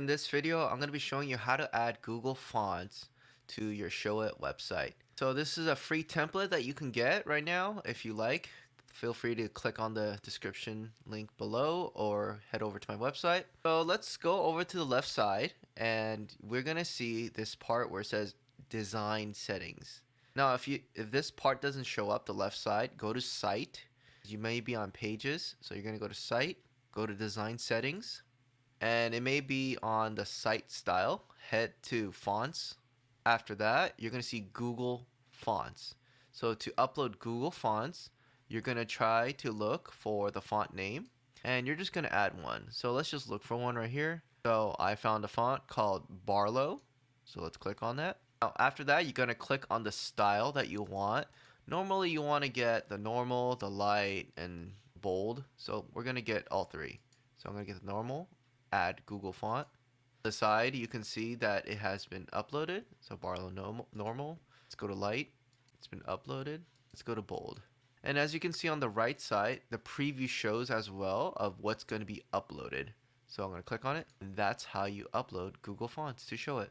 this video, I'm going to be showing you how to add Google Fonts to your Showit website. So this is a free template that you can get right now if you like. Feel free to click on the description link below or head over to my website. So let's go over to the left side and we're going to see this part where it says design settings. Now if this part doesn't show up the left side, go to site. You may be on pages, so you're going to go to site, go to design settings. And it may be on the site style. Head to fonts. After that, you're going to see Google Fonts. So to upload Google Fonts, you're going to try to look for the font name and you're just going to add one. So let's just look for one right here. So I found a font called Barlow. So let's click on that. Now after that, you're going to click on the style that you want. Normally you want to get the normal, the light, and bold. So we're going to get all three. So I'm going to get the normal. Add Google font. The side you can see that it has been uploaded. So Barlow normal. Let's go to light. It's been uploaded. Let's go to bold. And as you can see on the right side, the preview shows as well of what's going to be uploaded. So I'm going to click on it. And that's how you upload Google Fonts to Showit.